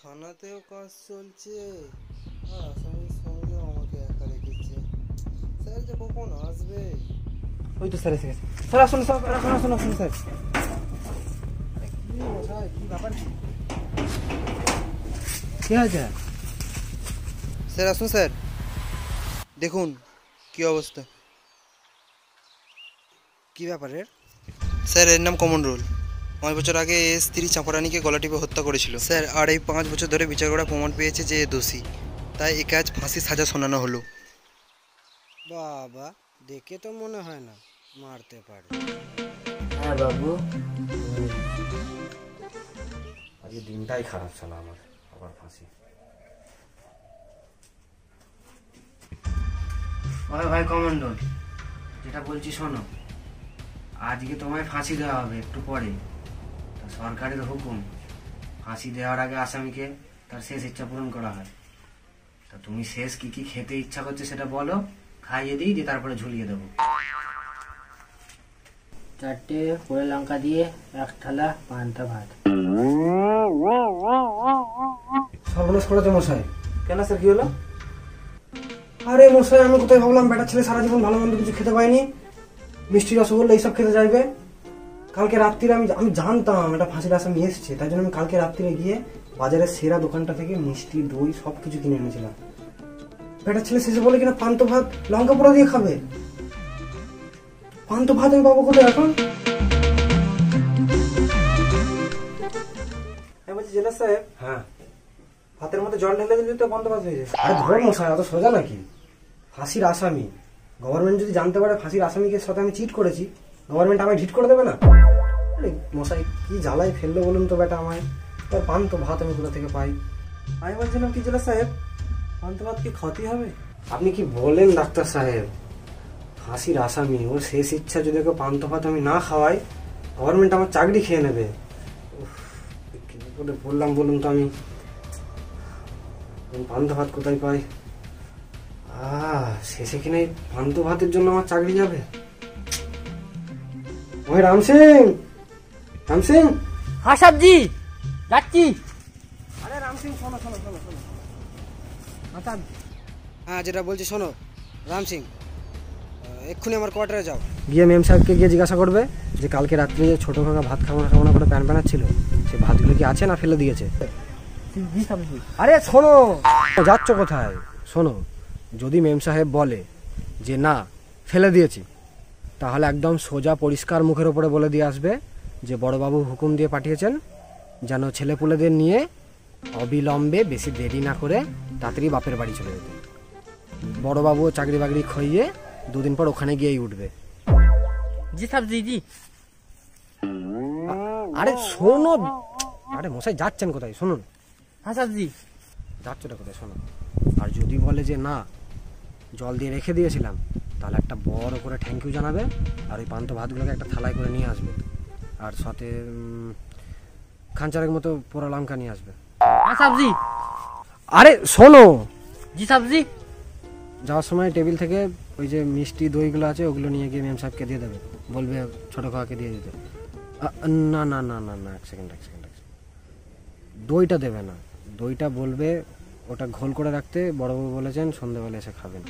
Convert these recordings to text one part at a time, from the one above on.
থানাতেও কাজ চলছে আর আসামির সঙ্গে আমাকে একা রেখেছে। স্যার যে কখন আসবে? ওই তো স্যার এসে গেছে। স্যার আসুন, স্যার আসুন আসুন আসুন স্যার। কি মশাই, কি ব্যাপার? কি হয়েছে? স্যার আসুন স্যার, দেখুন কি অবস্থা। কি ব্যাপারে? স্যার এর নাম কমন রোল। 5 বছর আগে এর স্ত্রী চাঁপারানীকে গলা টিপে হত্যা করেছিল স্যার, আর এই 5 বছর ধরে বিচার করা প্রমাণ পেয়েছে যে এ দোষী, তাই একে আজ ফাঁসির সাজা শোনানো হলো। বাবা, দেখে তো মনে হয় না মারতে পারে। হ্যাঁ বাবু, আজকে দিনটাই খারাপ ছিল আমার, আবার ফাঁসি। ওরে ভাই কমান্ডর, যেটা বলছি শোনো, আজকে তোমায় ফাঁসি দেওয়া হবে একটু পরে। সরকারের হুকুম, ফাঁসি দেওয়ার আগে আসামিকে তার শেষ ইচ্ছা পূরণ করা হয়। তা তুমি শেষ কি কি খেতে ইচ্ছা করছে সেটা বলো, খাইয়ে দিই, দিয়ে তারপরে ঝুলিয়ে দেবো। 4টে পোড়া লঙ্কা দিয়ে 1 থালা পান্তা ভাত। সর্বনাশ করেছে মশাই। কেন স্যার, কি হলো? আরে মশাই, আমি কোথায় ভাবলাম বেটার ছেলে সারা জীবন ভালো মন্দ কিছু খেতে পাইনি, মিষ্টি রসগোল্লা এইসব খেতে চাইবে। কালকে রাত্রিরে আমি জানতাম এটা ফাঁসির আসামি এসছে, তাই জন্য আমি কালকে রাত্রিরে গিয়ে বাজারের সেরা দোকানটা থেকে মিষ্টি দই সব কিছু কিনে এনেছিলাম। বেটার ছেলে শেষে বলে কিনা পান্তা ভাত লঙ্কা পোড়া দিয়ে খাবে। পান্তা ভাত আমি পাবো কোথায় এখন? বলছি জেলার সাহেব, হ্যাঁ, ভাতের মধ্যে জল ঢেলে দিলে তো পান্তা ভাত হয়ে যায়। আরে ধর মশাই, অত সোজা নাকি? ফাঁসির আসামি, গভর্নমেন্ট যদি জানতে পারে ফাঁসির আসামিকে সাথে আমি চিট করেছি, গভর্নমেন্ট আমায় ঢিট করে দেবে না? আরে মশাই, কি জ্বালাই ফেললো বলুন তো বেটা আমায়। তার পান্তা ভাত আমি কোথা থেকে পাই? আমি বলছিলাম কি জেলা সাহেব, পান্তা ভাত কি ক্ষতি হবে? আপনি কি বলেন ডাক্তার সাহেব? ফাঁসির আসামি, ওর শেষ ইচ্ছা যদি ওকে পান্তা ভাত আমি না খাওয়াই, গভর্নমেন্ট আমার চাকরি খেয়ে নেবে। কি করে বললাম বলুন তো, আমি পান্তা ভাত কোথায় পাই? শেষে কিনা এই পান্তা ভাতের জন্য আমার চাকরি যাবে। ওই রাম সিং, রাম সিং। হ্যাঁ সাবজি, যাচ্ছি। আরে রাম সিং, শোনো শোনো শোনো শোনো। আচ্ছা, হ্যাঁ, যেটা বলছি শোনো রাম সিং, এক্ষুনি আমার কোয়ার্টারে যাও। গিয়ে মেম সাহেবকে গিয়ে জিজ্ঞাসা করবে যে কালকে রাত্রে যে ছোট কাকা ভাত খাবো না করে প্যান প্যানাচ্ছিল, সে ভাতগুলো কি আছে না ফেলে দিয়েছে। আরে শোনো, যাচ্ছ কোথায়? শোনো, যদি মেম সাহেব বলে যে না ফেলে দিয়েছি, তাহলে একদম সোজা পরিষ্কার মুখের ওপরে বলে দিয়ে আসবে যে বড়বাবু হুকুম দিয়ে পাঠিয়েছেন যেন ছেলেপুলেদের নিয়ে অবিলম্বে, বেশি দেরি না করে তাড়াতাড়ি বাপের বাড়ি চলে যেতে। বড়বাবু চাকরি বাকরি খাইয়ে 2 দিন পর ওখানে গিয়েই উঠবে। জি সাবজি, জি। আরে শোনো, আরে মশাই যাচ্ছেন কোথায়? শুনুন। হ্যাঁ সাবজি। যাচ্ছটা কোথায় শোনো। আর যদি বলে যে না জল দিয়ে রেখে দিয়েছিলাম, তাহলে একটা বড় করে থ্যাংক ইউ জানাবে, আর ওই পান্তা ভাতগুলোকে একটা থালায় করে নিয়ে আসবে, আর সাথে খাঞ্চারের মতো পোড়া লঙ্কা নিয়ে আসবে। হ্যাঁ সাবজি। আরে শোনো। জি সাবজি। যাওয়ার সময় টেবিল থেকে ওই যে মিষ্টি দইগুলো আছে ওগুলো নিয়ে গিয়ে মেম সাহেবকে দিয়ে দেবে, বলবে ছোট কাকাকে দিয়ে দিতে। না না না না না, এক সেকেন্ড। দইটা দেবে না, দইটা বলবে ওটা ঘোল করে রাখতে, বড়বাবু বলেছেন সন্ধ্যেবেলা এসে খাবেন।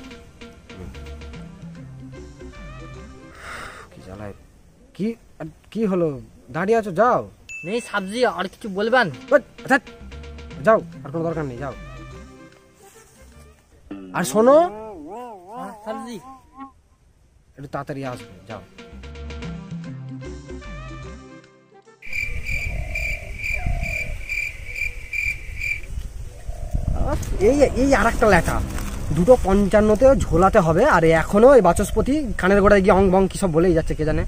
কি জ্বালায়। কি হলো, দাঁড়িয়ে আছো? যাও। নেই সাবজি, আর কিছু বলবেন? যাও, আর কোনো দরকার নেই, যাও। আর শোনো সাবজি, একটু তাড়াতাড়ি আসবে, যাও। এই আর একটা লেখা, 2:55 ঝোলাতে হবে, আর এখনো এই বাচস্পতি কানের গোড়ায় গিয়ে অং বং কি সব বলেই যাচ্ছে, কে জানে।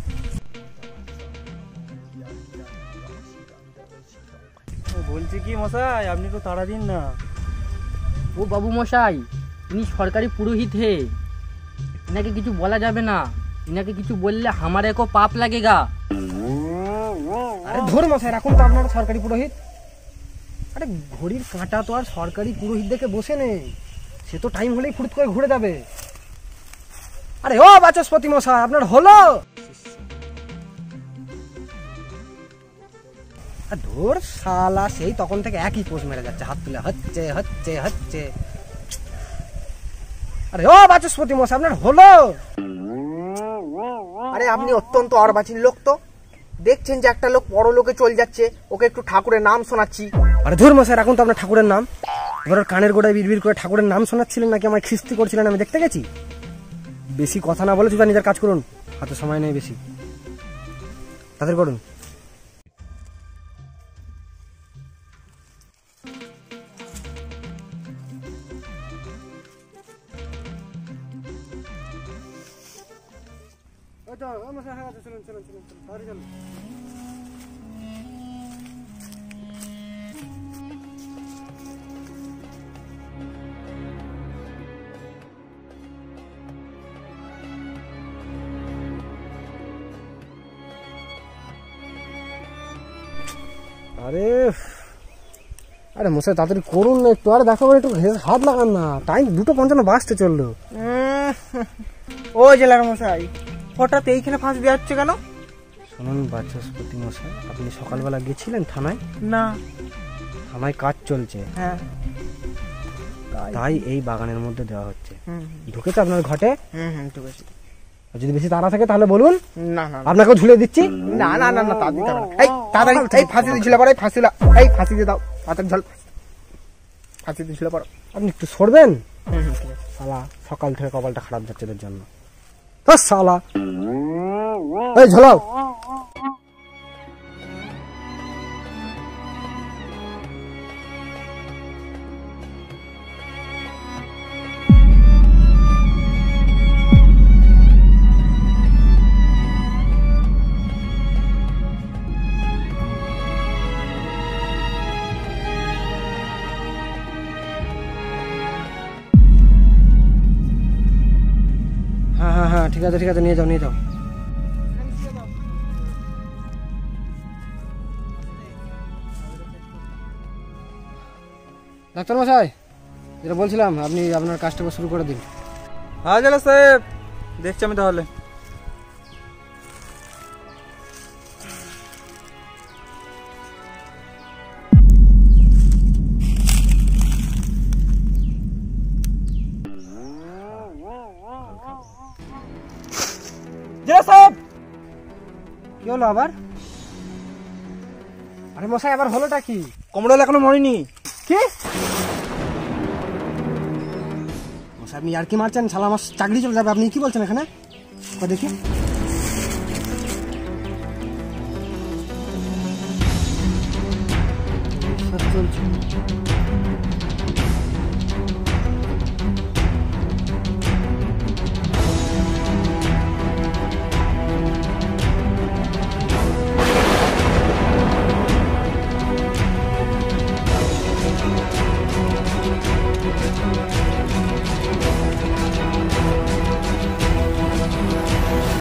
বলছি কি মশাই, আপনি তো তাড়া দিন না। ও বাবু মশাই, ইনি সরকারি পুরোহিত হে, ইনাকে কিছু বলা যাবে না। ইনাকে কিছু বললে হামারে কো পাপ লাগেগা। আরে ধর মশাই, এখন তো আপনারা সরকারি পুরোহিত। আরে ঘড়ির কাঁটা তো আর সরকারি পুরোহিত দেখে বসে নেই, সে তো টাইম হলেই ফুরুত করে ঘুরে যাবে। আরে ও বাচস্পতি মশাই, আপনার হলো? ধর শালা, সেই তখন থেকে একই পোজ মেরে যাচ্ছে, হাত তুলে হচ্ছে হচ্ছে হচ্ছে। আরে ও বাচস্পতি মশাই, আপনার হলো? আরে আপনি অত্যন্ত অর্বাচীন লোক, তো দেখছেন যে একটা লোক পরলোকে চলে যাচ্ছে, ওকে একটু ঠাকুরের নাম শোনাচ্ছি। আরে ধর মশাই, এখন তো আপনার ঠাকুরের নাম, এবার ওর কানের গোড়ায় বিড়বিড় করে ঠাকুরের নাম শোনাচ্ছিলেন নাকি আমার খিস্তি করছিলেন আমি দেখতে গেছি। বেশি কথা না বলে চুপচাপ নিজের কাজ করুন, হাতে সময় নেই বেশি, তাদের করুন। আরে আরে মশাই তাড়াতাড়ি করুন না একটু, আরে দেখো একটু হাত লাগান না, টাইম 2:55 বাজতে চললো। ও জেলার মশাই, হঠাৎ এইখানে ফাঁস দেওয়া হচ্ছে কেন? শুনুন বাচস্পতি মশাই, আপনি সকালবেলা গেছিলেন থানায়? না। থানায় কাজ চলছে, হ্যাঁ, তাই এই বাগানের মধ্যে দেওয়া হচ্ছে। ঢুকেছে আপনার ঘটে? ঠিক আছে। যদি বেশি তাড়া থাকে তাহলে বলুন, না না আপনাকেও ঝুলে দিচ্ছি। না না না না, তা দিতে হবে না। এই তাড়াতাড়ি এই ফাঁসি দিয়ে ঝুলে পড়ো, এই ফাঁসি দিয়ে দাও, হাতের ঝাল ফাঁসি দিয়ে ঝুলে পড়ো। আপনি একটু সরবেন? ঠিক আছে। শালা সকাল থেকে কপালটা খারাপ যাচ্ছে এদের জন্য। শালা এই ঝোলাও। হ্যাঁ হ্যাঁ ঠিক আছে ঠিক আছে, নিয়ে যাও নিয়ে যাও। ডাক্তার মশাই, যেটা বলছিলাম, আপনি আপনার কাজটা শুরু করে দিন। হ্যাঁ জেলা সাহেব, দেখছি আমি তাহলে। জেলা সাহেব, কি হলো আবার? আরে মশাই আবার হলোটা কি? কমরোল এখনো মরেনি। কি মশাই, আপনি আর কি মারছেন? শালা আমার চাকরি চলে যাবে। আপনি কি বলছেন এখানে? দেখি সব চলছে।